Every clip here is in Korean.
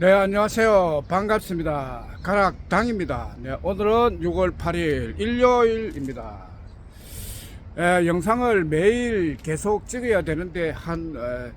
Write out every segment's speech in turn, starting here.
네, 안녕하세요. 반갑습니다. 가락당입니다. 네, 오늘은 6월 8일 일요일입니다. 영상을 매일 계속 찍어야 되는데 한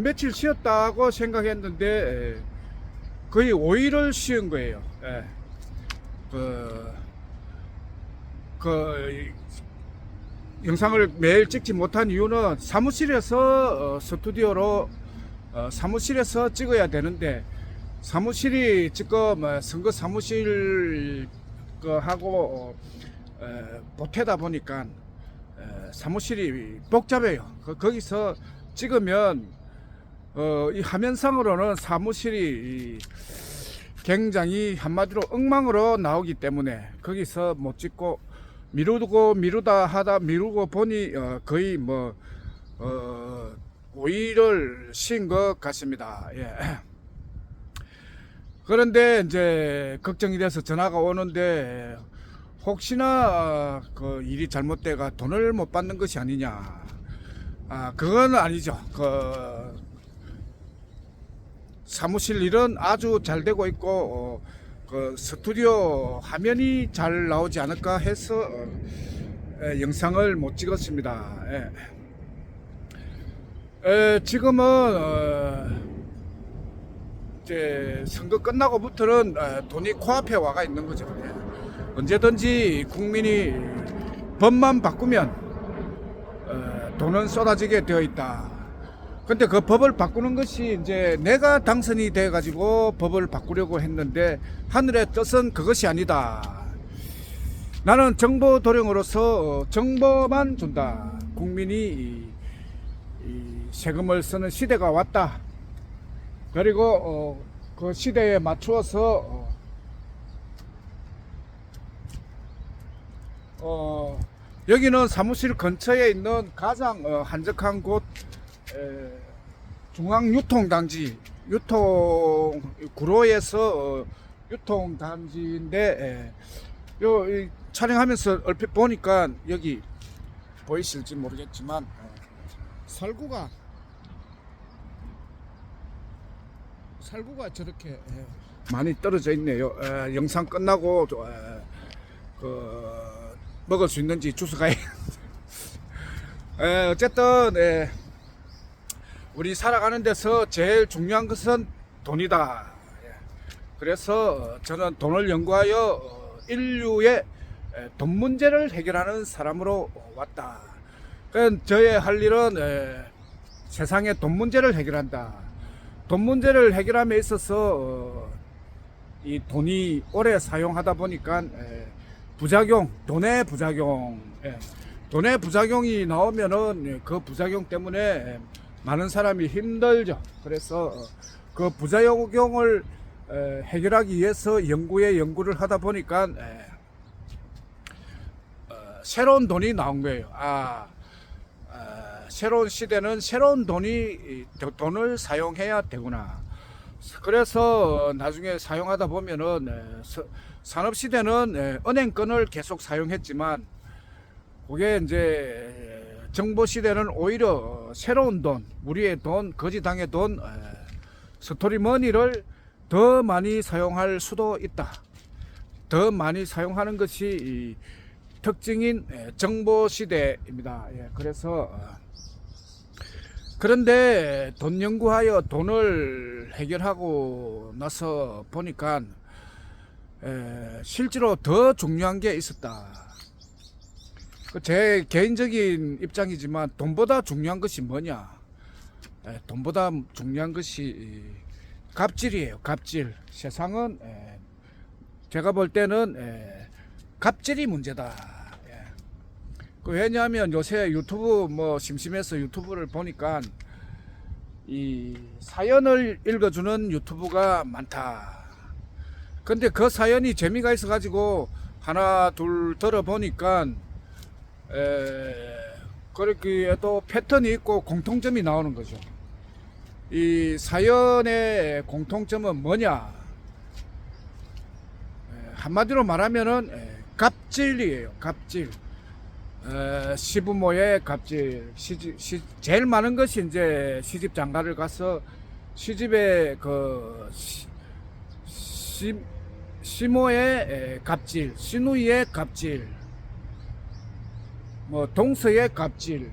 며칠 쉬었다고 생각했는데 거의 5일을 쉬은 거예요. 그, 그 영상을 매일 찍지 못한 이유는 사무실에서 스튜디오로 사무실에서 찍어야 되는데 사무실이 지금 선거 사무실 하고 보태다 보니까 사무실이 복잡해요. 거기서 찍으면 이 화면상으로는 사무실이 굉장히 한마디로 엉망으로 나오기 때문에 거기서 못 찍고 미루다 하다 미루고 보니 거의 5일을 쉰 것 같습니다. 예. 그런데 이제 걱정이 돼서 전화가 오는데 혹시나 그 일이 잘못돼가 돈을 못 받는 것이 아니냐. 그건 아니죠. 사무실 일은 아주 잘 되고 있고 그 스튜디오 화면이 잘 나오지 않을까 해서 영상을 못 찍었습니다. 지금은 이제 선거 끝나고부터는 돈이 코앞에 와가 있는 거죠. 언제든지 국민이 법만 바꾸면 돈은 쏟아지게 되어 있다. 근데 그 법을 바꾸는 것이 이제 내가 당선이 돼 가지고 법을 바꾸려고 했는데 하늘의 뜻은 그것이 아니다. 나는 정보 도령으로서 정보만 준다. 국민이 세금을 쓰는 시대가 왔다. 그리고 그 시대에 맞추어서 여기는 사무실 근처에 있는 가장 한적한 곳 중앙유통단지 구로에서 유통단지인데 촬영하면서 얼핏 보니까 여기 보이실지 모르겠지만 살구가 저렇게 많이 떨어져 있네요. 영상 끝나고 먹을 수 있는지 주워가야 어쨌든 우리 살아가는 데서 제일 중요한 것은 돈이다. 그래서 저는 돈을 연구하여 인류의 돈 문제를 해결하는 사람으로 왔다. 그러니까 저의 할 일은 세상의 돈 문제를 해결한다. 돈 문제를 해결함에 있어서 이 돈이 오래 사용하다 보니까 돈의 부작용이 나오면은 그 부작용 때문에 많은 사람이 힘들죠. 그래서 그 부작용을 해결하기 위해서 연구를 하다 보니까 새로운 돈이 나온 거예요. 새로운 시대는 새로운 돈을 사용해야 되구나. 그래서 나중에 사용하다 보면은 산업시대는 은행권을 계속 사용했지만 그게 이제 정보시대는 오히려 새로운 돈, 우리의 돈, 거지당의 돈, 스토리머니를 더 많이 사용할 수도 있다. 더 많이 사용하는 것이 특징인 정보시대입니다. 그래서 그런데 돈 연구하여 돈을 해결하고 나서 보니까 실제로 더 중요한 게 있었다. 제 개인적인 입장이지만 돈보다 중요한 것이 뭐냐? 돈보다 중요한 것이 갑질이에요. 갑질. 세상은 제가 볼 때는 갑질이 문제다. 왜냐하면 요새 유튜브 심심해서 유튜브를 보니까 이 사연을 읽어주는 유튜브가 많다. 근데 그 사연이 재미가 있어 가지고 하나 둘 들어보니까 그렇게 또 패턴이 있고 공통점이 나오는 거죠. 이 사연의 공통점은 뭐냐? 한마디로 말하면은 갑질이에요. 갑질. 시부모의 갑질, 제일 많은 것이 이제 시집 장가를 가서 시집에 시모의 갑질, 시누이의 갑질, 뭐 동서의 갑질,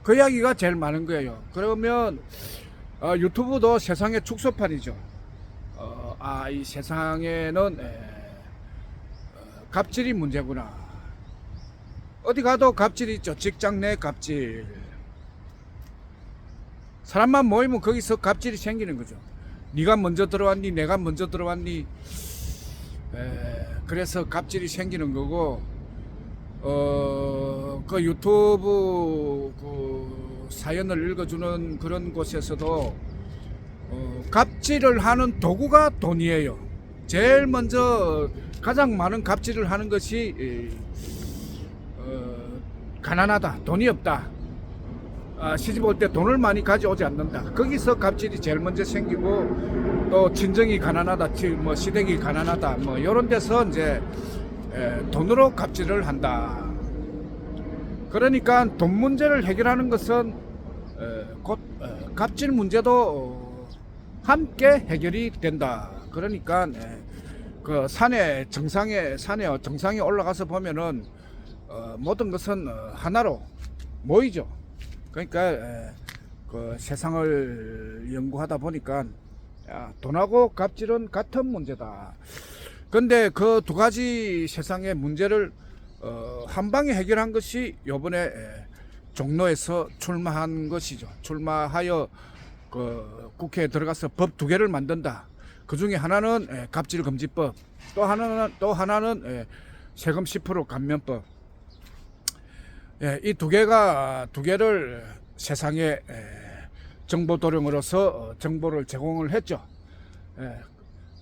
그 이야기가 제일 많은 거예요. 그러면 유튜브도 세상의 축소판이죠. 이 세상에는 갑질이 문제구나. 어디 가도 갑질이 있죠. 직장 내 갑질. 사람만 모이면 거기서 갑질이 생기는 거죠. 네가 먼저 들어왔니? 내가 먼저 들어왔니? 그래서 갑질이 생기는 거고, 그 유튜브 그 사연을 읽어주는 그런 곳에서도 갑질을 하는 도구가 돈이에요. 제일 먼저 가장 많은 갑질을 하는 것이 가난하다, 돈이 없다, 시집 올 때 돈을 많이 가져오지 않는다. 거기서 갑질이 제일 먼저 생기고, 또 친정이 가난하다, 뭐 시댁이 가난하다, 뭐 이런 데서 이제 돈으로 갑질을 한다. 그러니까 돈 문제를 해결하는 것은 곧 갑질 문제도 함께 해결이 된다. 그러니까 그 산에 정상에 올라가서 보면은 모든 것은 하나로 모이죠. 그러니까 그 세상을 연구하다 보니까 돈하고 갑질은 같은 문제다. 근데 그 두 가지 세상의 문제를 한 방에 해결한 것이 요번에 종로에서 출마한 것이죠. 출마하여 그 국회에 들어가서 법 2개를 만든다. 그 중에 하나는 갑질금지법, 또 하나는 세금 10% 감면법. 이 2개를 세상에 정보도령으로서 정보를 제공을 했죠.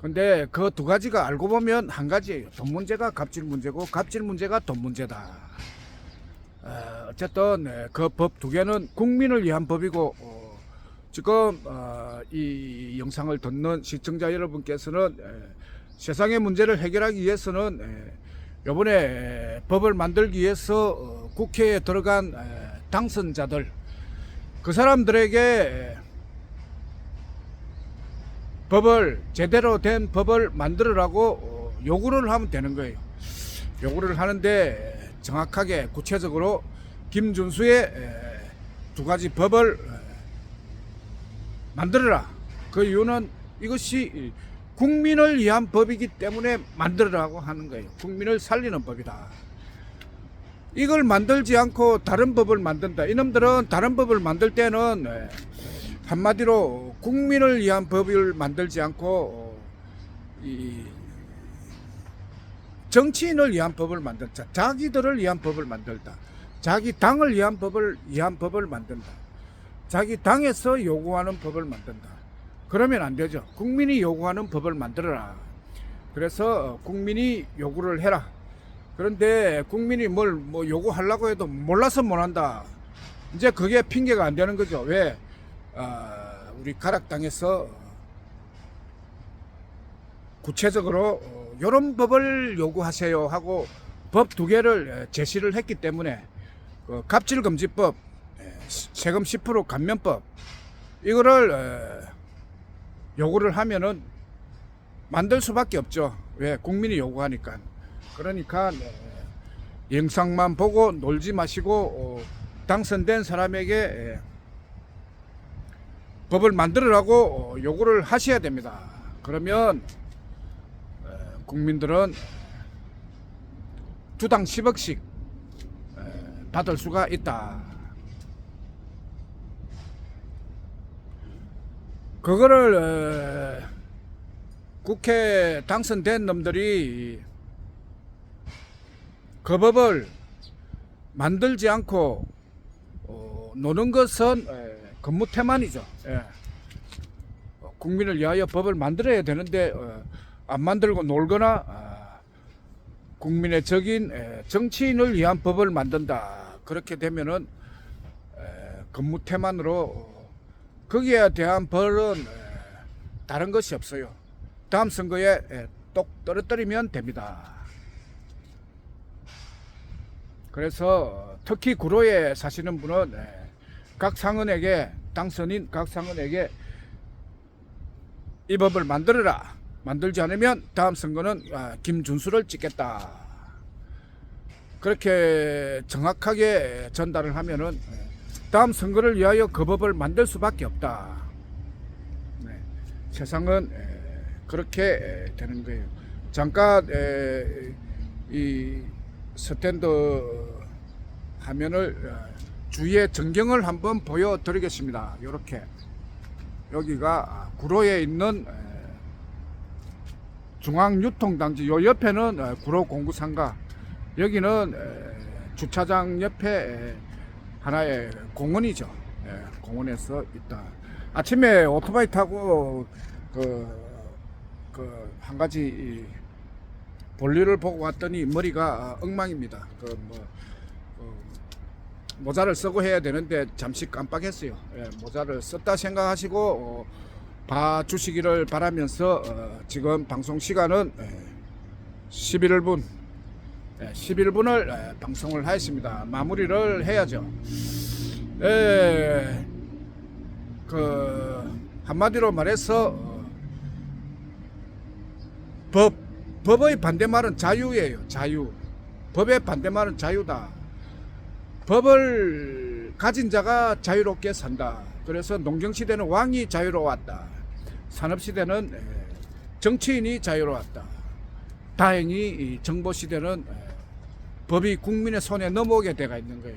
근데 그 2가지가 알고 보면 한 가지예요. 돈 문제가 갑질 문제고, 갑질 문제가 돈 문제다. 어쨌든 그 법 2개는 국민을 위한 법이고, 지금 이 영상을 듣는 시청자 여러분께서는 세상의 문제를 해결하기 위해서는 이번에 법을 만들기 위해서 국회에 들어간 당선자들, 그 사람들에게 법을, 제대로 된 법을 만들으라고 요구를 하면 되는 거예요. 요구를 하는데 정확하게 구체적으로 김준수의 2가지 법을 만들어라. 그 이유는 이것이 국민을 위한 법이기 때문에 만들으라고 하는 거예요. 국민을 살리는 법이다. 이걸 만들지 않고 다른 법을 만든다. 이놈들은 다른 법을 만들 때는 한마디로 국민을 위한 법을 만들지 않고 이 정치인을 위한 법을 만들자. 자기들을 위한 법을 만들다. 자기 당을 위한 법을 만든다. 자기 당에서 요구하는 법을 만든다. 그러면 안 되죠. 국민이 요구하는 법을 만들어라. 그래서 국민이 요구를 해라. 그런데 국민이 뭘 요구하려고 해도 몰라서 못한다. 이제 그게 핑계가 안 되는 거죠. 왜? 우리 가락당에서 구체적으로 이런 법을 요구하세요 하고 법 2개를 제시를 했기 때문에 그 갑질금지법, 세금 10% 감면법, 이거를 요구를 하면은 만들 수밖에 없죠. 왜? 국민이 요구하니까. 그러니까 영상만 보고 놀지 마시고 당선된 사람에게 법을 만들으라고 요구를 하셔야 됩니다. 그러면 국민들은 주당 10억씩 받을 수가 있다. 그거를 국회 당선된 놈들이 그 법을 만들지 않고 노는 것은 근무태만이죠. 국민을 위하여 법을 만들어야 되는데 안 만들고 놀거나 국민의 적인 정치인을 위한 법을 만든다. 그렇게 되면은 근무태만으로 거기에 대한 벌은 다른 것이 없어요. 다음 선거에 똑 떨어뜨리면 됩니다. 그래서 특히 구로에 사시는 분은 각 상원에게, 당선인 각 상원에게 이 법을 만들어라. 만들지 않으면 다음 선거는 김준수를 찍겠다. 그렇게 정확하게 전달을 하면은 다음 선거를 위하여 그 법을 만들 수밖에 없다. 네. 세상은 그렇게 되는 거예요. 잠깐 이 스탠드 화면을 주위의 전경을 한번 보여드리겠습니다. 이렇게 여기가 구로에 있는 중앙유통단지, 요 옆에는 구로 공구상가, 여기는 주차장 옆에 하나의 공원이죠. 공원에서 있다. 아침에 오토바이 타고 한 가지 볼일을 보고 왔더니 머리가 엉망입니다. 모자를 쓰고 해야 되는데 잠시 깜빡했어요. 모자를 썼다 생각하시고 봐주시기를 바라면서 지금 방송 시간은 11분을 방송을 하였습니다. 마무리를 해야죠. 한마디로 말해서 법의 반대말은 자유예요. 자유. 법의 반대말은 자유다. 법을 가진 자가 자유롭게 산다. 그래서 농경시대는 왕이 자유로웠다. 산업시대는 정치인이 자유로웠다. 다행히 정보시대는 법이 국민의 손에 넘어오게 되어 있는 거예요.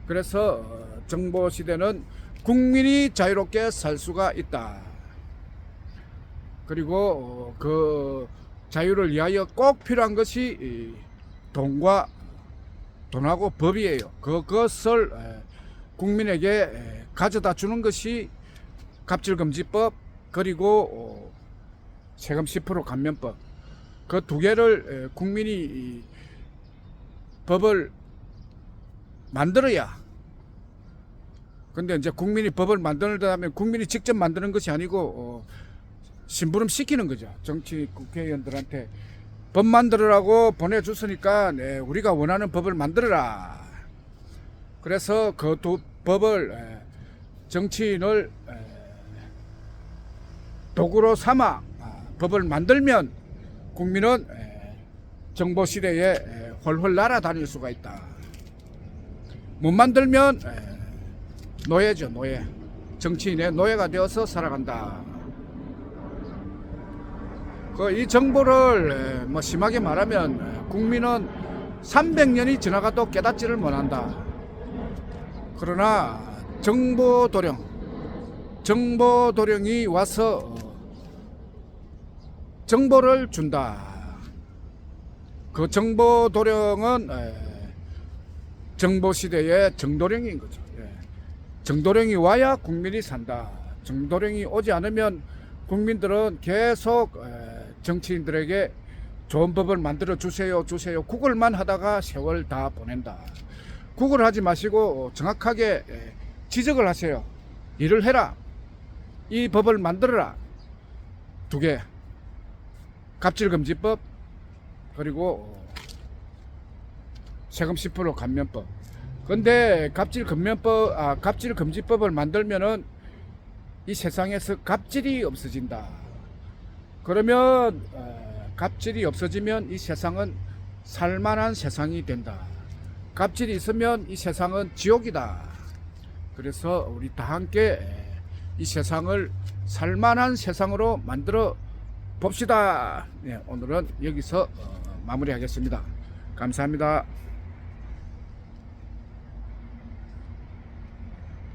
그래서 정보시대는 국민이 자유롭게 살 수가 있다. 그리고 그 자유를 위하여 꼭 필요한 것이 돈하고 법이에요. 그것을 국민에게 가져다 주는 것이 갑질금지법, 그리고 세금 10% 감면법, 그 두 개를 국민이 법을 만들어야. 근데 이제 국민이 법을 만들려면 국민이 직접 만드는 것이 아니고 심부름 시키는 거죠. 정치 국회의원들한테 법 만들으라고 보내줬으니까 우리가 원하는 법을 만들어라. 그래서 그 두 법을 정치인을 도구로 삼아 법을 만들면 국민은 정보시대에 홀홀 날아다닐 수가 있다. 못 만들면 노예죠. 노예. 정치인의 노예가 되어서 살아간다. 이 정보를 심하게 말하면 국민은 300년이 지나가도 깨닫지를 못한다. 그러나 정보도령이 와서 정보를 준다. 그 정보도령은 정보시대의 정도령인 거죠. 정도령이 와야 국민이 산다. 정도령이 오지 않으면 국민들은 계속 정치인들에게 좋은 법을 만들어 주세요 구걸만 하다가 세월 다 보낸다. 구걸 하지 마시고 정확하게 지적을 하세요. 일을 해라. 이 법을 만들어라. 두 개. 갑질금지법, 그리고 세금 10% 감면법. 근데 갑질금지법을 만들면은 이 세상에서 갑질이 없어진다. 그러면 갑질이 없어지면 이 세상은 살만한 세상이 된다. 갑질이 있으면 이 세상은 지옥이다. 그래서 우리 다 함께 이 세상을 살만한 세상으로 만들어 봅시다. 오늘은 여기서 마무리하겠습니다. 감사합니다.